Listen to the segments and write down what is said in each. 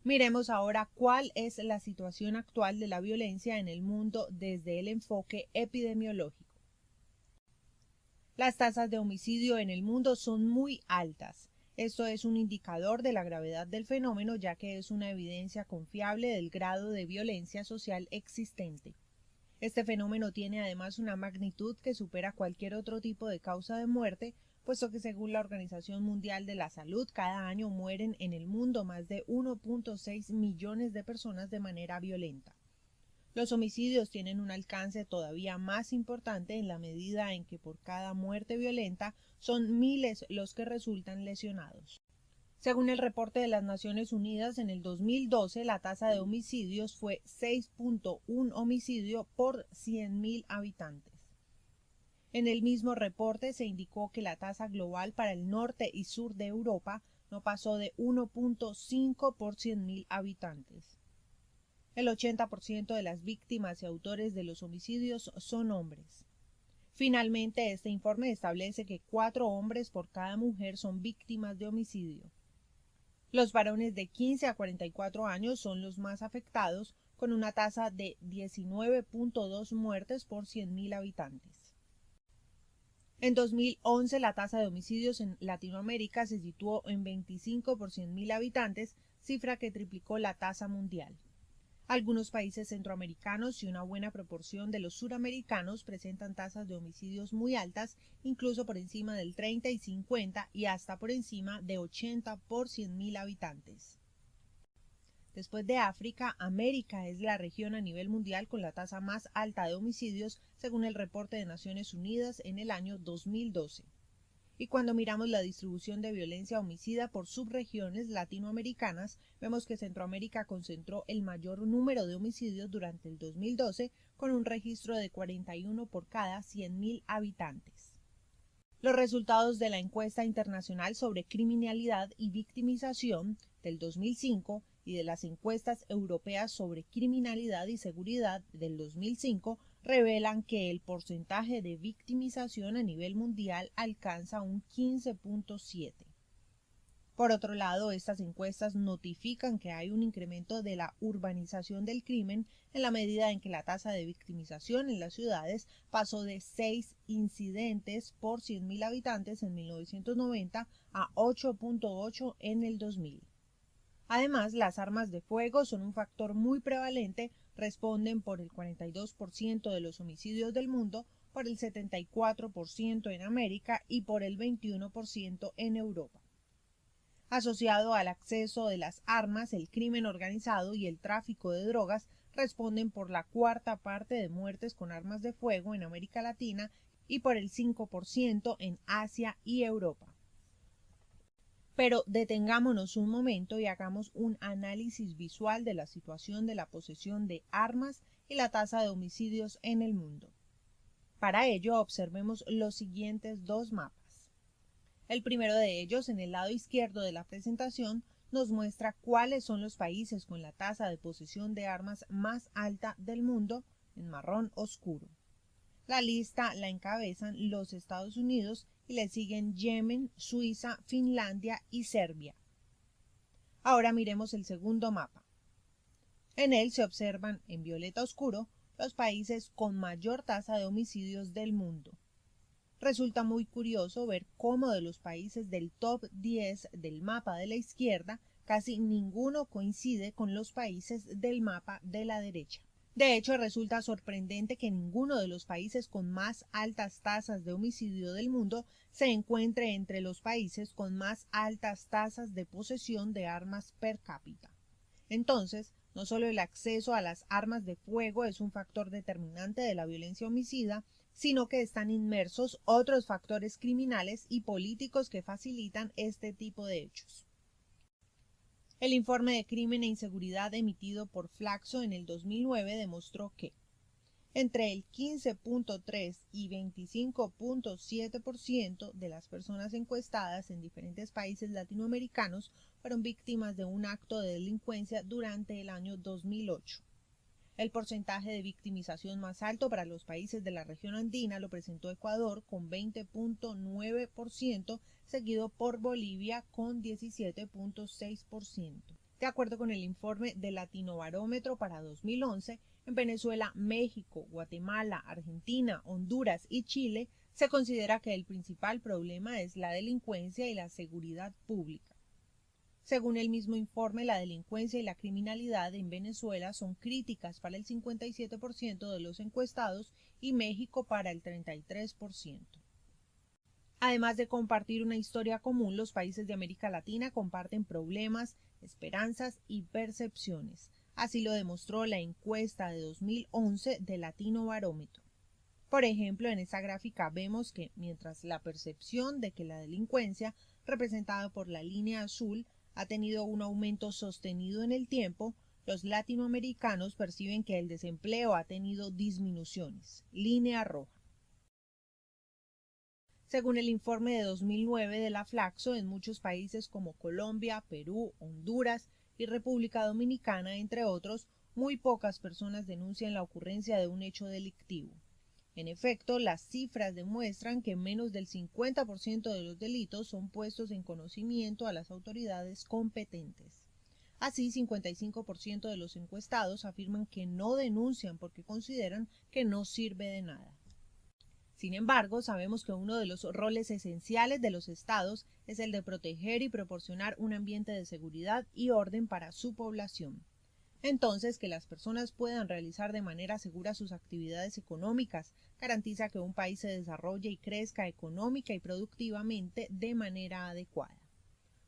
Miremos ahora cuál es la situación actual de la violencia en el mundo desde el enfoque epidemiológico. Las tasas de homicidio en el mundo son muy altas. Esto es un indicador de la gravedad del fenómeno, ya que es una evidencia confiable del grado de violencia social existente. Este fenómeno tiene además una magnitud que supera cualquier otro tipo de causa de muerte, puesto que según la Organización Mundial de la Salud, cada año mueren en el mundo más de 1.6 millones de personas de manera violenta. Los homicidios tienen un alcance todavía más importante en la medida en que por cada muerte violenta son miles los que resultan lesionados. Según el reporte de las Naciones Unidas, en el 2012 la tasa de homicidios fue 6.1 homicidio por 100.000 habitantes. En el mismo reporte se indicó que la tasa global para el norte y sur de Europa no pasó de 1.5 por 100.000 habitantes. El 80% de las víctimas y autores de los homicidios son hombres. Finalmente, este informe establece que 4 hombres por cada mujer son víctimas de homicidio. Los varones de 15 a 44 años son los más afectados, con una tasa de 19.2 muertes por 100.000 habitantes. En 2011, la tasa de homicidios en Latinoamérica se situó en 25 por 100.000 habitantes, cifra que triplicó la tasa mundial. Algunos países centroamericanos y una buena proporción de los suramericanos presentan tasas de homicidios muy altas, incluso por encima del 30 y 50 y hasta por encima de 80 por 100.000 habitantes. Después de África, América es la región a nivel mundial con la tasa más alta de homicidios, según el reporte de Naciones Unidas en el año 2012. Y cuando miramos la distribución de violencia homicida por subregiones latinoamericanas, vemos que Centroamérica concentró el mayor número de homicidios durante el 2012, con un registro de 41 por cada 100.000 habitantes. Los resultados de la encuesta internacional sobre criminalidad y victimización del 2005 y de las encuestas europeas sobre criminalidad y seguridad del 2005 revelan que el porcentaje de victimización a nivel mundial alcanza un 15.7. Por otro lado, estas encuestas notifican que hay un incremento de la urbanización del crimen en la medida en que la tasa de victimización en las ciudades pasó de 6 incidentes por 100.000 habitantes en 1990 a 8.8 en el 2000. Además, las armas de fuego son un factor muy prevalente, responden por el 42% de los homicidios del mundo, por el 74% en América y por el 21% en Europa. Asociado al acceso de las armas, el crimen organizado y el tráfico de drogas responden por la cuarta parte de muertes con armas de fuego en América Latina y por el 5% en Asia y Europa. Pero detengámonos un momento y hagamos un análisis visual de la situación de la posesión de armas y la tasa de homicidios en el mundo. Para ello, observemos los siguientes dos mapas. El primero de ellos, en el lado izquierdo de la presentación, nos muestra cuáles son los países con la tasa de posesión de armas más alta del mundo, en marrón oscuro. La lista la encabezan los Estados Unidos y le siguen Yemen, Suiza, Finlandia y Serbia. Ahora miremos el segundo mapa. En él se observan, en violeta oscuro, los países con mayor tasa de homicidios del mundo. Resulta muy curioso ver cómo de los países del top 10 del mapa de la izquierda, casi ninguno coincide con los países del mapa de la derecha. De hecho, resulta sorprendente que ninguno de los países con más altas tasas de homicidio del mundo se encuentre entre los países con más altas tasas de posesión de armas per cápita. Entonces, no solo el acceso a las armas de fuego es un factor determinante de la violencia homicida, sino que están inmersos otros factores criminales y políticos que facilitan este tipo de hechos. El informe de crimen e inseguridad emitido por Flaxo en el 2009 demostró que entre el 15.3 y 25.7% de las personas encuestadas en diferentes países latinoamericanos fueron víctimas de un acto de delincuencia durante el año 2008. El porcentaje de victimización más alto para los países de la región andina lo presentó Ecuador con 20.9%, seguido por Bolivia con 17.6%. De acuerdo con el informe del Latinobarómetro para 2011, en Venezuela, México, Guatemala, Argentina, Honduras y Chile se considera que el principal problema es la delincuencia y la seguridad pública. Según el mismo informe, la delincuencia y la criminalidad en Venezuela son críticas para el 57% de los encuestados y México para el 33%. Además de compartir una historia común, los países de América Latina comparten problemas, esperanzas y percepciones. Así lo demostró la encuesta de 2011 del Latinobarómetro. Por ejemplo, en esta gráfica vemos que mientras la percepción de que la delincuencia, representada por la línea azul, ha tenido un aumento sostenido en el tiempo, los latinoamericanos perciben que el desempleo ha tenido disminuciones, línea roja. Según el informe de 2009 de la Flaxo, en muchos países como Colombia, Perú, Honduras y República Dominicana, entre otros, muy pocas personas denuncian la ocurrencia de un hecho delictivo. En efecto, las cifras demuestran que menos del 50% de los delitos son puestos en conocimiento a las autoridades competentes. Así, 55% de los encuestados afirman que no denuncian porque consideran que no sirve de nada. Sin embargo, sabemos que uno de los roles esenciales de los estados es el de proteger y proporcionar un ambiente de seguridad y orden para su población. Entonces, que las personas puedan realizar de manera segura sus actividades económicas garantiza que un país se desarrolle y crezca económica y productivamente de manera adecuada.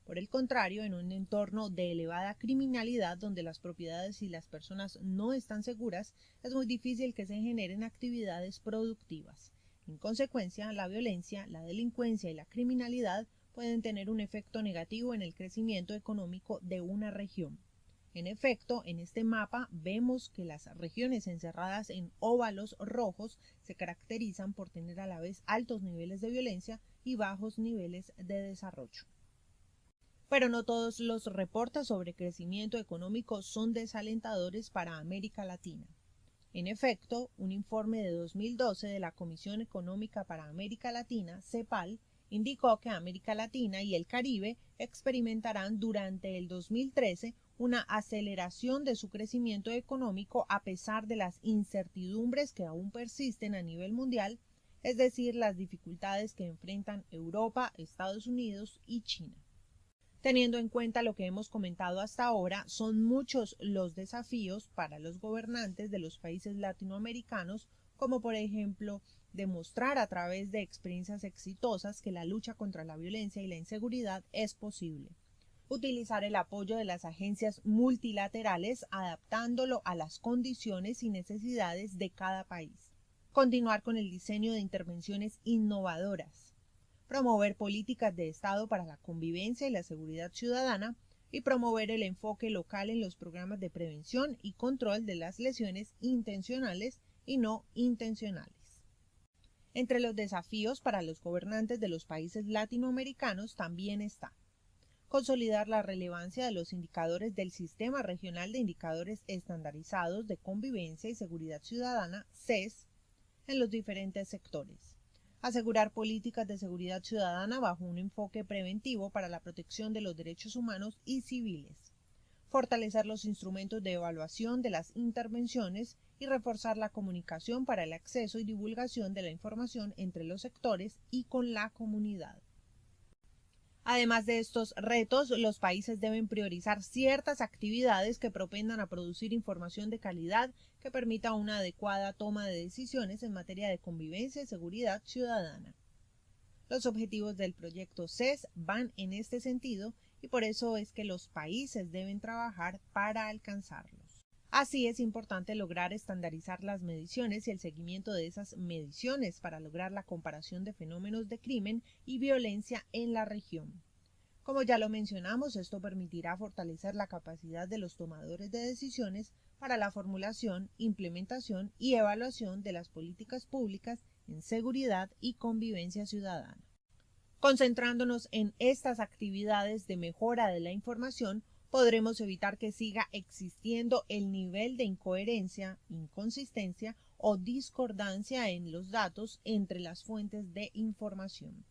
Por el contrario, en un entorno de elevada criminalidad donde las propiedades y las personas no están seguras, es muy difícil que se generen actividades productivas. En consecuencia, la violencia, la delincuencia y la criminalidad pueden tener un efecto negativo en el crecimiento económico de una región. En efecto, en este mapa vemos que las regiones encerradas en óvalos rojos se caracterizan por tener a la vez altos niveles de violencia y bajos niveles de desarrollo. Pero no todos los reportes sobre crecimiento económico son desalentadores para América Latina. En efecto, un informe de 2012 de la Comisión Económica para América Latina, CEPAL, indicó que América Latina y el Caribe experimentarán durante el 2013 una aceleración de su crecimiento económico a pesar de las incertidumbres que aún persisten a nivel mundial, es decir, las dificultades que enfrentan Europa, Estados Unidos y China. Teniendo en cuenta lo que hemos comentado hasta ahora, son muchos los desafíos para los gobernantes de los países latinoamericanos, como por ejemplo demostrar a través de experiencias exitosas que la lucha contra la violencia y la inseguridad es posible. Utilizar el apoyo de las agencias multilaterales adaptándolo a las condiciones y necesidades de cada país. Continuar con el diseño de intervenciones innovadoras. Promover políticas de Estado para la convivencia y la seguridad ciudadana y promover el enfoque local en los programas de prevención y control de las lesiones intencionales y no intencionales. Entre los desafíos para los gobernantes de los países latinoamericanos también está consolidar la relevancia de los indicadores del Sistema Regional de Indicadores Estandarizados de Convivencia y Seguridad Ciudadana, SES, en los diferentes sectores. Asegurar políticas de seguridad ciudadana bajo un enfoque preventivo para la protección de los derechos humanos y civiles. Fortalecer los instrumentos de evaluación de las intervenciones y reforzar la comunicación para el acceso y divulgación de la información entre los sectores y con la comunidad. Además de estos retos, los países deben priorizar ciertas actividades que propendan a producir información de calidad que permita una adecuada toma de decisiones en materia de convivencia y seguridad ciudadana. Los objetivos del proyecto SES van en este sentido y por eso es que los países deben trabajar para alcanzarlos. Así es importante lograr estandarizar las mediciones y el seguimiento de esas mediciones para lograr la comparación de fenómenos de crimen y violencia en la región. Como ya lo mencionamos, esto permitirá fortalecer la capacidad de los tomadores de decisiones para la formulación, implementación y evaluación de las políticas públicas en seguridad y convivencia ciudadana. Concentrándonos en estas actividades de mejora de la información, podremos evitar que siga existiendo el nivel de incoherencia, inconsistencia o discordancia en los datos entre las fuentes de información.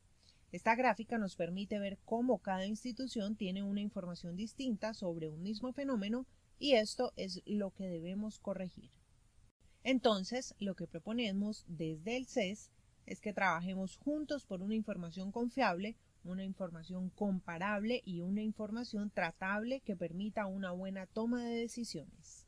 Esta gráfica nos permite ver cómo cada institución tiene una información distinta sobre un mismo fenómeno y esto es lo que debemos corregir. Entonces, lo que proponemos desde el CES es que trabajemos juntos por una información confiable, una información comparable y una información tratable que permita una buena toma de decisiones.